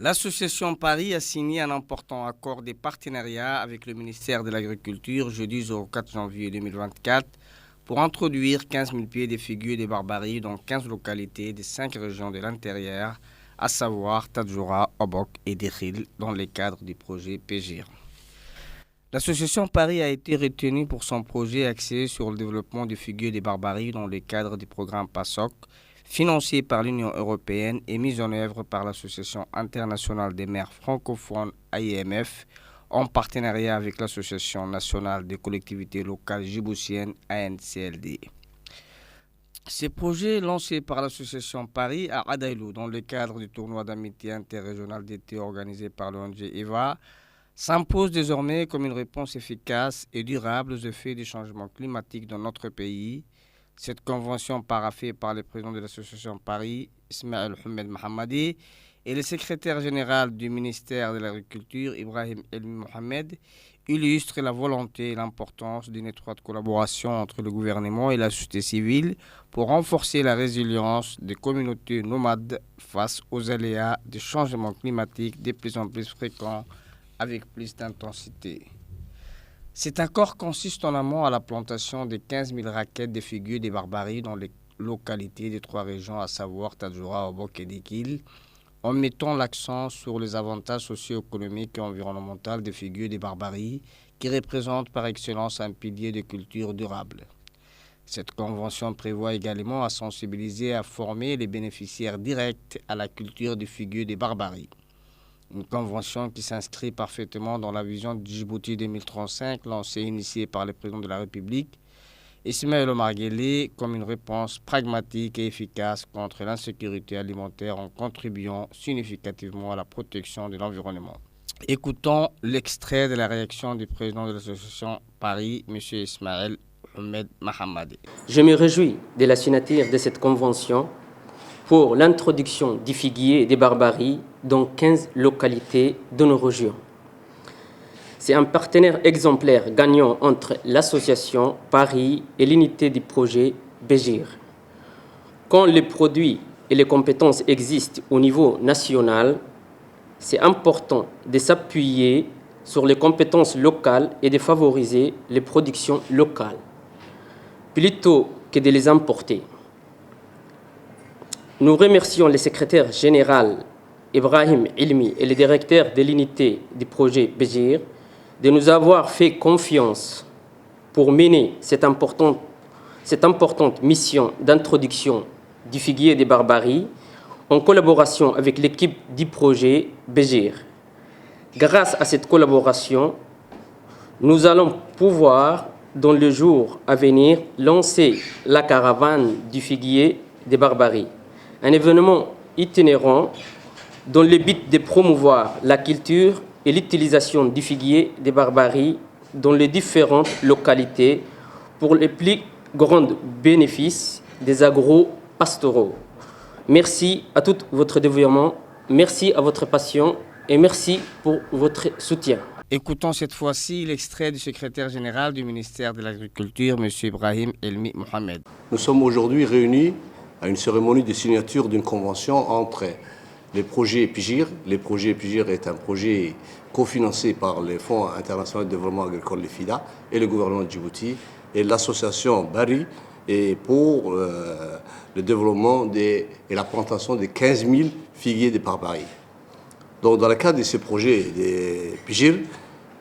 L'association Paris a signé un important accord de partenariat avec le ministère de l'Agriculture jeudi 4 janvier 2024 pour introduire 15 000 pieds de figures de barbarie dans 15 localités des 5 régions de l'intérieur, à savoir Tadjoura, Obok et Derhil, dans le cadre du projet PGIR. L'association Paris a été retenue pour son projet axé sur le développement des figures de barbarie dans le cadre du programme PASOK, financé par l'Union européenne et mis en œuvre par l'Association internationale des maires francophones AIMF en partenariat avec l'Association nationale des collectivités locales djiboutiennes ANCLD. Ces projets lancés par l'Association Paris à Adaïlou dans le cadre du tournoi d'amitié interrégional d'été organisé par l'ONG EVA s'impose désormais comme une réponse efficace et durable aux effets du changement climatique dans notre pays. Cette convention paraphée par le président de l'association Paris, Ismaël Ahmed Mohamadi, et le secrétaire général du ministère de l'Agriculture, Ibrahim Elmi Mohamed, illustre la volonté et l'importance d'une étroite collaboration entre le gouvernement et la société civile pour renforcer la résilience des communautés nomades face aux aléas du changement climatique de plus en plus fréquents avec plus d'intensité. Cet accord consiste en amont à la plantation de 15 000 raquettes de figures de barbarie dans les localités des 3 régions, à savoir Tadjoura, Obok et Derhil, en mettant l'accent sur les avantages socio-économiques et environnementaux des figures de barbarie qui représentent par excellence un pilier de culture durable. Cette convention prévoit également à sensibiliser et à former les bénéficiaires directs à la culture des figures de barbarie. Une convention qui s'inscrit parfaitement dans la vision de Djibouti 2035 lancée et initiée par le président de la République, Ismaël Omar Guelleh, comme une réponse pragmatique et efficace contre l'insécurité alimentaire en contribuant significativement à la protection de l'environnement. Écoutons l'extrait de la réaction du président de l'association Paris, M. Ismaël Ahmed Mohamadi. Je me réjouis de la signature de cette convention pour l'introduction du figuier et des barbaries dans 15 localités de nos régions. C'est un partenaire exemplaire gagnant entre l'association Paris et l'unité du projet PGIR. Quand les produits et les compétences existent au niveau national, c'est important de s'appuyer sur les compétences locales et de favoriser les productions locales, plutôt que de les importer. Nous remercions le secrétaire général Ibrahim Elmi et le directeur de l'unité du projet PGIR de nous avoir fait confiance pour mener cette importante mission d'introduction du figuier des barbaries en collaboration avec l'équipe du projet PGIR. Grâce à cette collaboration, nous allons pouvoir, dans les jours à venir, lancer la caravane du figuier des barbaries, un événement itinérant dans le but de promouvoir la culture et l'utilisation du figuier des barbaries dans les différentes localités pour les plus grands bénéfices des agro-pastoraux. Merci à tout votre dévouement, merci à votre passion et merci pour votre soutien. Écoutons cette fois-ci l'extrait du secrétaire général du ministère de l'Agriculture, M. Ibrahim Elmi Mohamed. Nous sommes aujourd'hui réunis à une cérémonie de signature d'une convention entre les projets PGIR. Les projets PGIR est un projet cofinancé par les Fonds internationaux de développement agricole, les FIDA, et le gouvernement de Djibouti, et l'association Bari et pour le développement et la plantation de 15 000 figuiers de barbarie. Donc, dans le cadre de ces projets de PGIR,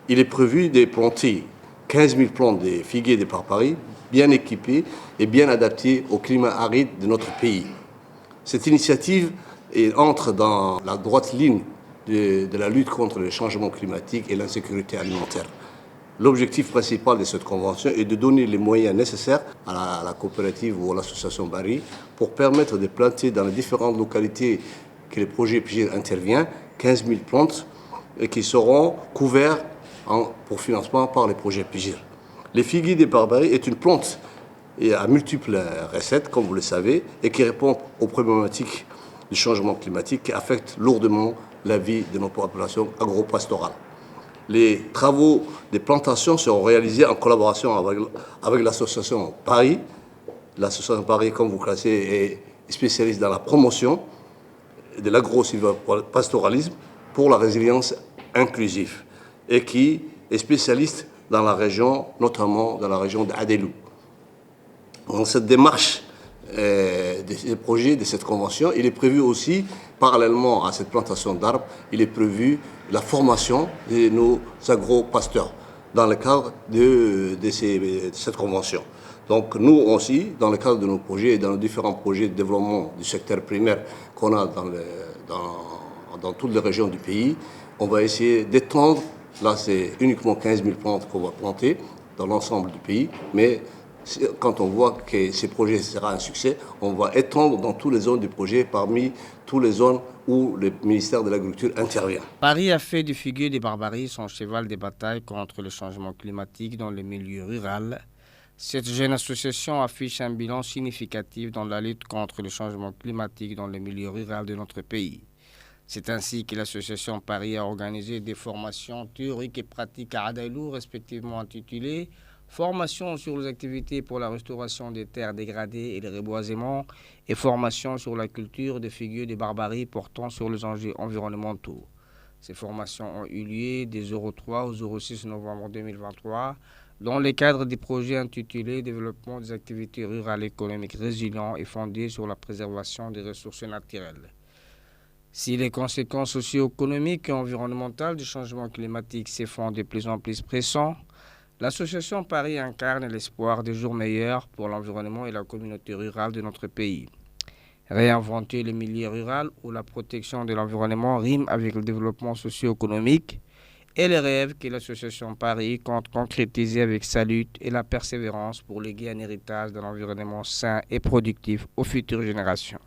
il est prévu de planter 15 000 plants de figuiers de barbarie bien équipés et bien adaptés au climat aride de notre pays. Cette initiative entre dans la droite ligne de la lutte contre le changement climatique et l'insécurité alimentaire. L'objectif principal de cette convention est de donner les moyens nécessaires à la coopérative ou à l'association Bari pour permettre de planter dans les différentes localités que le projet PGIR intervient 15 000 plantes qui seront couverts pour financement par les projets PGIR. Le figuier des barbaries est une plante à multiples recettes, comme vous le savez, et qui répond aux problématiques du changement climatique qui affecte lourdement la vie de nos populations agro-pastorales. Les travaux de plantation seront réalisés en collaboration avec l'association Paris. L'association Paris, comme vous le savez, est spécialiste dans la promotion de l'agro-pastoralisme pour la résilience inclusive et qui est spécialiste dans la région, notamment dans la région d'Adelou. Dans cette démarche des projets de cette convention, il est prévu aussi, parallèlement à cette plantation d'arbres, il est prévu la formation de nos agro-pasteurs dans le cadre de cette convention. Donc nous aussi, dans le cadre de nos projets et dans nos différents projets de développement du secteur primaire qu'on a dans toutes les régions du pays, on va essayer d'étendre, là c'est uniquement 15 000 plantes qu'on va planter dans l'ensemble du pays, mais quand on voit que ces projets seront un succès, on va étendre dans toutes les zones du projet, parmi toutes les zones où le ministère de l'Agriculture intervient. Paris a fait du figuier des Barbaries son cheval de bataille contre le changement climatique dans le milieu rural. Cette jeune association affiche un bilan significatif dans la lutte contre le changement climatique dans le milieu rural de notre pays. C'est ainsi que l'association Paris a organisé des formations théoriques et pratiques à Adailou, respectivement intitulées « Formation sur les activités pour la restauration des terres dégradées et le reboisement » et « Formation sur la culture des figuiers des Barbaries portant sur les enjeux environnementaux ». Ces formations ont eu lieu des 03 au 06 novembre 2023 dans le cadre des projets intitulés « Développement des activités rurales économiques résilientes et fondées sur la préservation des ressources naturelles ». Si les conséquences socio-économiques et environnementales du changement climatique se font de plus en plus pressantes, l'association Paris incarne l'espoir des jours meilleurs pour l'environnement et la communauté rurale de notre pays. Réinventer le milieu rural où la protection de l'environnement rime avec le développement socio-économique est le rêve que l'association Paris compte concrétiser avec sa lutte et la persévérance pour léguer un héritage d'un environnement sain et productif aux futures générations.